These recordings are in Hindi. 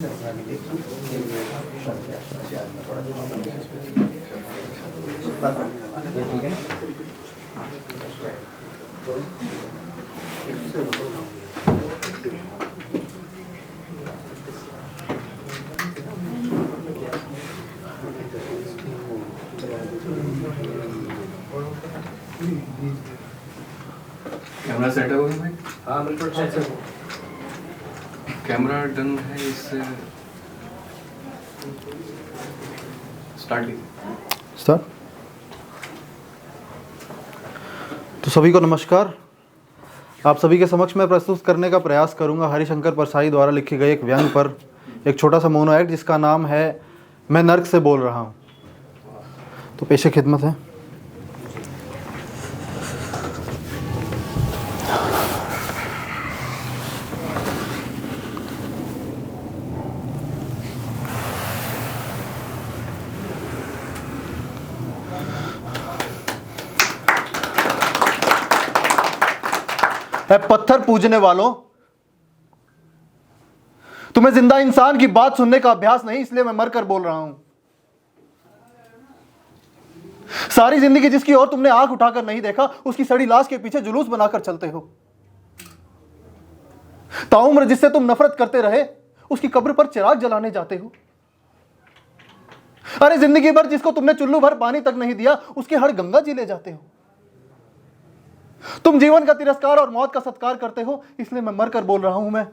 कैमरा सेट हो गया भाई? हाँ बिल्कुल सेट है। कैमरा डन है, इससे स्टार्ट कीजिए। स्टार्ट। तो सभी को नमस्कार। आप सभी के समक्ष मैं प्रस्तुत करने का प्रयास करूंगा हरिशंकर परसाई द्वारा लिखे गए एक व्यंग पर एक छोटा सा मोनो एक्ट जिसका नाम है मैं नर्क से बोल रहा हूं। तो पेशे खिदमत है। पत्थर पूजने वालों, तुम्हें जिंदा इंसान की बात सुनने का अभ्यास नहीं, इसलिए मैं मरकर बोल रहा हूं। सारी जिंदगी जिसकी ओर तुमने आंख उठाकर नहीं देखा, उसकी सड़ी लाश के पीछे जुलूस बनाकर चलते हो। ताउम्र जिससे तुम नफरत करते रहे, उसकी कब्र पर चिराग जलाने जाते हो। अरे जिंदगी भर जिसको तुमने चुल्लू भर पानी तक नहीं दिया, उसके हर गंगा जी ले जाते हो। तुम जीवन का तिरस्कार और मौत का सत्कार करते हो, इसलिए मैं मरकर बोल रहा हूं। मैं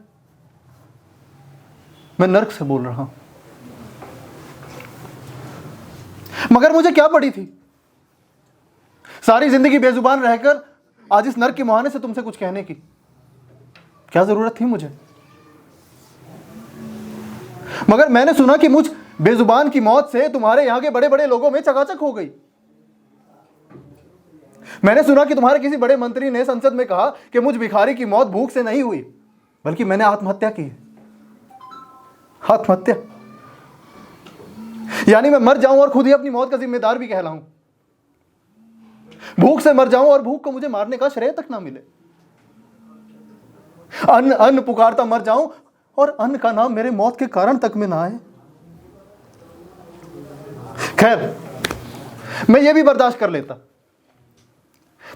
नर्क से बोल रहा हूं। मगर मुझे क्या पड़ी थी सारी जिंदगी बेजुबान रहकर आज इस नर्क के मुहाने से तुमसे कुछ कहने की? क्या जरूरत थी मुझे? मगर मैंने सुना कि मुझ बेजुबान की मौत से तुम्हारे यहां के बड़े बड़े लोगों में चकाचक हो गई। मैंने सुना कि तुम्हारे किसी बड़े मंत्री ने संसद में कहा कि मुझ भिखारी की मौत भूख से नहीं हुई, बल्कि मैंने आत्महत्या की है। आत्महत्या यानी मैं मर जाऊं और खुद ही अपनी मौत का जिम्मेदार भी कहलाऊं। भूख से मर जाऊं और भूख को मुझे मारने का श्रेय तक ना मिले। अन्न अन्न पुकारता मर जाऊं और अन्न का नाम मेरे मौत के कारण तक में ना आए। खैर, मैं ये भी बर्दाश्त कर लेता।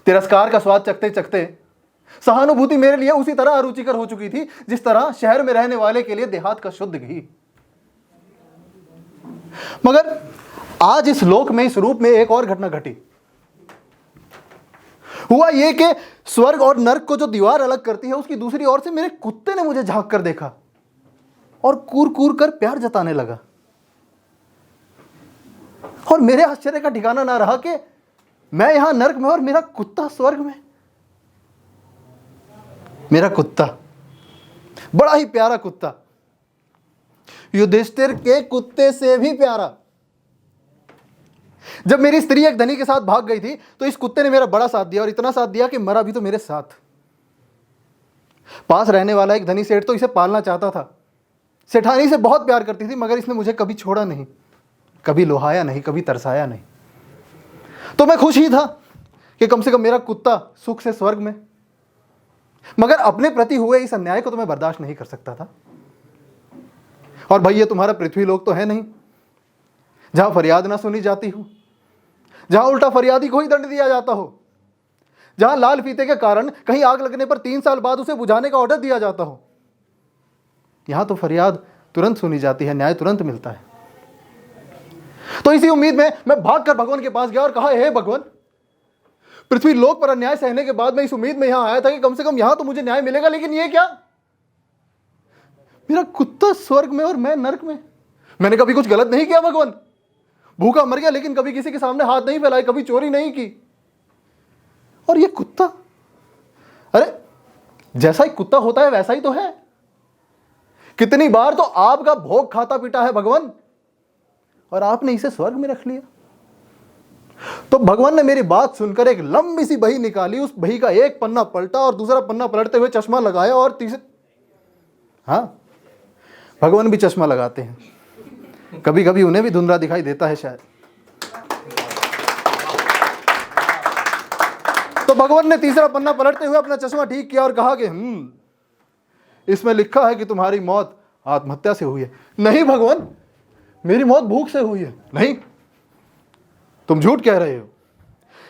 तिरस्कार का स्वाद चखते चखते सहानुभूति मेरे लिए उसी तरह अरुचिकर हो चुकी थी जिस तरह शहर में रहने वाले के लिए देहात का शुद्ध घी। मगर आज इस लोक में, इस रूप में एक और घटना घटी। हुआ यह कि स्वर्ग और नर्क को जो दीवार अलग करती है, उसकी दूसरी ओर से मेरे कुत्ते ने मुझे झांक कर देखा और कूर कूर कर प्यार जताने लगा। और मेरे आश्चर्य का ठिकाना ना रहा कि मैं यहां नर्क में और मेरा कुत्ता स्वर्ग में। मेरा कुत्ता, बड़ा ही प्यारा कुत्ता, युधिष्ठिर के कुत्ते से भी प्यारा। जब मेरी स्त्री एक धनी के साथ भाग गई थी, तो इस कुत्ते ने मेरा बड़ा साथ दिया और इतना साथ दिया कि मरा भी तो मेरे साथ। पास रहने वाला एक धनी सेठ तो इसे पालना चाहता था। सेठानी से बहुत प्यार करती थी, मगर इसने मुझे कभी छोड़ा नहीं, कभी लोहाया नहीं, कभी तरसाया नहीं। तो मैं खुश ही था कि कम से कम मेरा कुत्ता सुख से स्वर्ग में। मगर अपने प्रति हुए इस अन्याय को तो मैं बर्दाश्त नहीं कर सकता था। और भाई, ये तुम्हारा पृथ्वी लोक तो है नहीं जहां फरियाद ना सुनी जाती हो, जहां उल्टा फरियादी को ही दंड दिया जाता हो, जहां लाल फीते के कारण कहीं आग लगने पर 3 साल बाद उसे बुझाने का ऑर्डर दिया जाता हो। यहां तो फरियाद तुरंत सुनी जाती है, न्याय तुरंत मिलता है। तो इसी उम्मीद में मैं भागकर भगवान के पास गया और कहा, हे भगवान, पृथ्वी लोक पर अन्याय सहने के बाद मैं इस उम्मीद में यहां आया था कि कम से कम यहां तो मुझे न्याय मिलेगा, लेकिन ये क्या? मेरा कुत्ता स्वर्ग में और मैं नर्क में। मैंने कभी कुछ गलत नहीं किया भगवान। भूखा मर गया, लेकिन कभी किसी के सामने हाथ नहीं फैलाए, कभी चोरी नहीं की। और ये कुत्ता, अरे जैसा ही कुत्ता होता है वैसा ही तो है। कितनी बार तो आपका भोग खाता पीटा है भगवान, और आपने इसे स्वर्ग में रख लिया। तो भगवान ने मेरी बात सुनकर एक लंबी सी बही निकाली, उस बही का एक पन्ना पलटा और दूसरा पन्ना पलटते हुए चश्मा लगाया और तीसरे, हाँ, भगवान भी चश्मा लगाते हैं, कभी कभी उन्हें भी धुंधला दिखाई देता है शायद। तो भगवान ने तीसरा पन्ना पलटते हुए अपना चश्मा ठीक किया और कहा कि इसमें लिखा है कि तुम्हारी मौत आत्महत्या से हुई है। नहीं भगवान, मेरी मौत भूख से हुई है। नहीं, तुम झूठ कह रहे हो।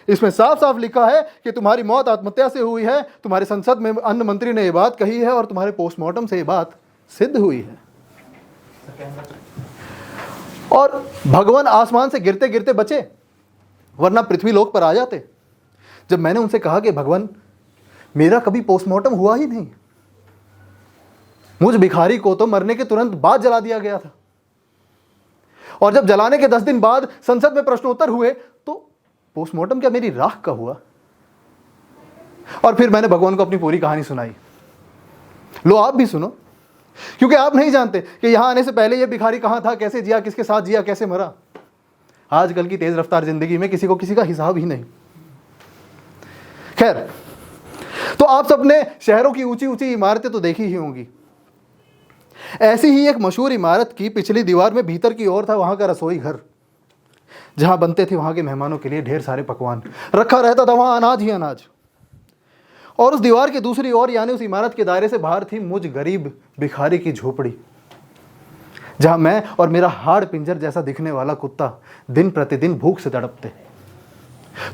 इसमें साफ साफ लिखा है कि तुम्हारी मौत आत्महत्या से हुई है। तुम्हारे संसद में अन्न मंत्री ने यह बात कही है और तुम्हारे पोस्टमार्टम से यह बात सिद्ध हुई है। और भगवान आसमान से गिरते गिरते बचे, वरना पृथ्वी लोक पर आ जाते। जब मैंने उनसे कहा कि भगवान मेरा कभी पोस्टमार्टम हुआ ही नहीं, मुझ भिखारी को तो मरने के तुरंत बाद जला दिया गया था, और जब जलाने के 10 दिन बाद संसद में प्रश्नोत्तर हुए तो पोस्टमार्टम क्या मेरी राख का हुआ? और फिर मैंने भगवान को अपनी पूरी कहानी सुनाई। लो आप भी सुनो, क्योंकि आप नहीं जानते कि यहां आने से पहले यह भिखारी कहां था, कैसे जिया, किसके साथ जिया, कैसे मरा। आजकल की तेज रफ्तार जिंदगी में किसी को किसी का हिसाब ही नहीं। खैर, तो आप सबने शहरों की ऊंची ऊंची इमारतें तो देखी ही होंगी। ऐसी ही एक मशहूर इमारत की पिछली दीवार में भीतर की ओर था वहां का रसोई घर, जहां बनते थे वहां के मेहमानों के लिए ढेर सारे पकवान। रखा रहता था वहां अनाज ही अनाज। और उस दीवार की दूसरी ओर, यानी उस इमारत के दायरे से बाहर, थी मुझ गरीब भिखारी की झोपड़ी, जहां मैं और मेरा हाड़ पिंजर जैसा दिखने वाला कुत्ता दिन प्रतिदिन भूख से तड़पते।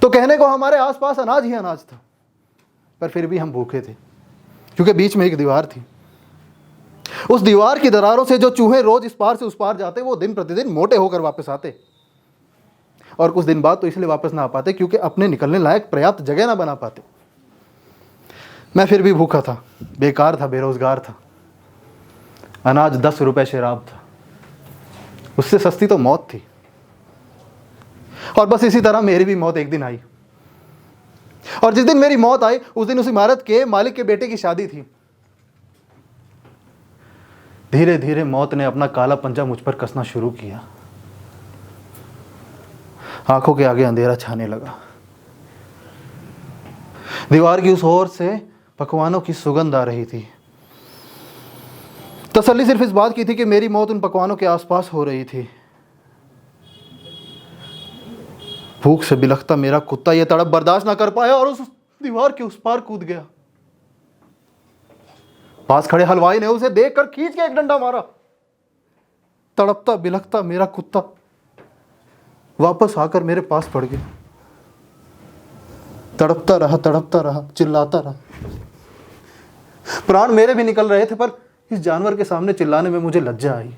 तो कहने को हमारे आसपास अनाज ही अनाज था, पर फिर भी हम भूखे थे, क्योंकि बीच में एक दीवार थी। उस दीवार की दरारों से जो चूहे रोज इस पार से उस पार जाते, वो दिन प्रतिदिन मोटे होकर वापस आते, और कुछ दिन बाद तो इसलिए वापस ना आ पाते क्योंकि अपने निकलने लायक पर्याप्त जगह ना बना पाते। मैं फिर भी भूखा था, बेकार था, बेरोजगार था। अनाज 10 रुपए शराब था, उससे सस्ती तो मौत थी। और बस इसी तरह मेरी भी मौत एक दिन आई। और जिस दिन मेरी मौत आई, उस दिन उस इमारत के मालिक के बेटे की शादी थी। धीरे धीरे मौत ने अपना काला पंजा मुझ पर कसना शुरू किया। आंखों के आगे अंधेरा छाने लगा। दीवार की उस ओर से पकवानों की सुगंध आ रही थी। तसल्ली सिर्फ इस बात की थी कि मेरी मौत उन पकवानों के आसपास हो रही थी। भूख से बिलखता मेरा कुत्ता यह तड़प बर्दाश्त ना कर पाया और उस दीवार के उस पार कूद गया। पास खड़े हलवाई ने उसे देखकर खींच के एक डंडा मारा। तड़पता बिलखता मेरा कुत्ता वापस आकर मेरे पास पड़ गया। तड़पता रहा, चिल्लाता रहा। प्राण मेरे भी निकल रहे थे, पर इस जानवर के सामने चिल्लाने में मुझे लज्जा आई।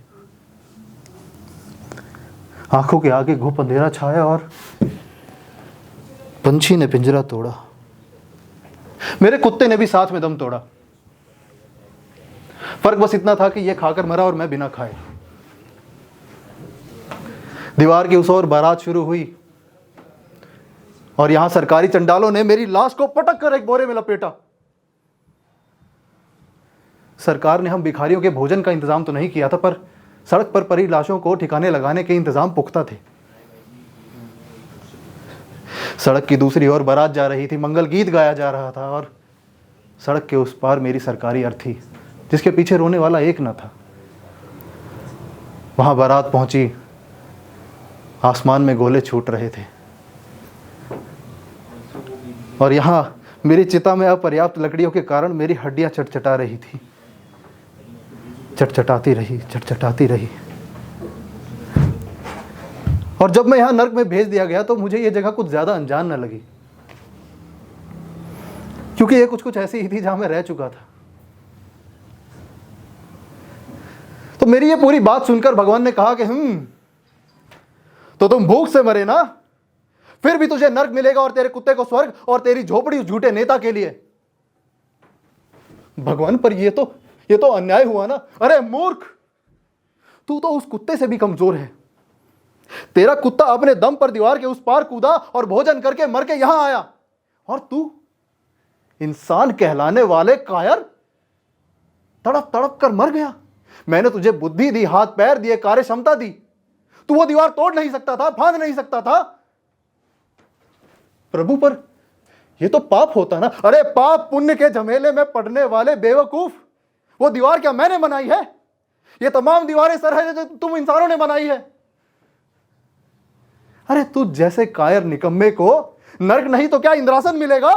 आंखों के आगे घुप अंधेरा छाया और पंछी ने पिंजरा तोड़ा। मेरे कुत्ते ने भी साथ में दम तोड़ा। फर्क बस इतना था कि यह खाकर मरा और मैं बिना खाए। दीवार की उस ओर बारात शुरू हुई और यहां सरकारी चंडालों ने मेरी लाश को पटक कर एक बोरे में लपेटा। सरकार ने हम भिखारियों के भोजन का इंतजाम तो नहीं किया था, पर सड़क पर पड़ी लाशों को ठिकाने लगाने के इंतजाम पुख्ता थे। सड़क की दूसरी ओर बारात जा रही थी, मंगल गीत गाया जा रहा था, और सड़क के उस पार मेरी सरकारी अर्थी, जिसके पीछे रोने वाला एक न था। वहां बारात पहुंची, आसमान में गोले छूट रहे थे, और यहां मेरी चिता में अपर्याप्त लकड़ियों के कारण मेरी हड्डियां चटचटा रही थी। चटचटाती रही। और जब मैं यहां नर्क में भेज दिया गया तो मुझे यह जगह कुछ ज्यादा अनजान न लगी, क्योंकि यह कुछ ऐसी ही थी जहां मैं रह चुका था। तो मेरी यह पूरी बात सुनकर भगवान ने कहा कि तो तुम भूख से मरे ना, फिर भी तुझे नर्क मिलेगा और तेरे कुत्ते को स्वर्ग, और तेरी झोपड़ी उस झूठे नेता के लिए। भगवान, पर ये तो अन्याय हुआ ना। अरे मूर्ख, तू तो उस कुत्ते से भी कमजोर है। तेरा कुत्ता अपने दम पर दीवार के उस पार कूदा और भोजन करके मर के यहां आया, और तू इंसान कहलाने वाले कायर तड़प तड़प कर मर गया। मैंने तुझे बुद्धि दी, हाथ पैर दिए, कार्य क्षमता दी, तू वो दीवार तोड़ नहीं सकता था, फांद नहीं सकता था। प्रभु, पर यह तो पाप होता ना। अरे पाप पुण्य के झमेले में पड़ने वाले बेवकूफ, वो दीवार क्या मैंने बनाई है? ये तमाम दीवारें सर है जो तुम इंसानों ने बनाई है। अरे तू जैसे कायर निकम्मे को नर्क नहीं तो क्या इंद्रासन मिलेगा?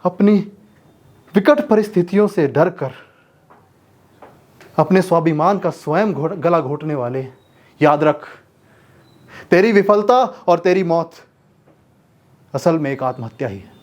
अपनी विकट परिस्थितियों से डर कर अपने स्वाभिमान का स्वयं गला घोटने वाले, याद रख, तेरी विफलता और तेरी मौत असल में एक आत्महत्या ही है।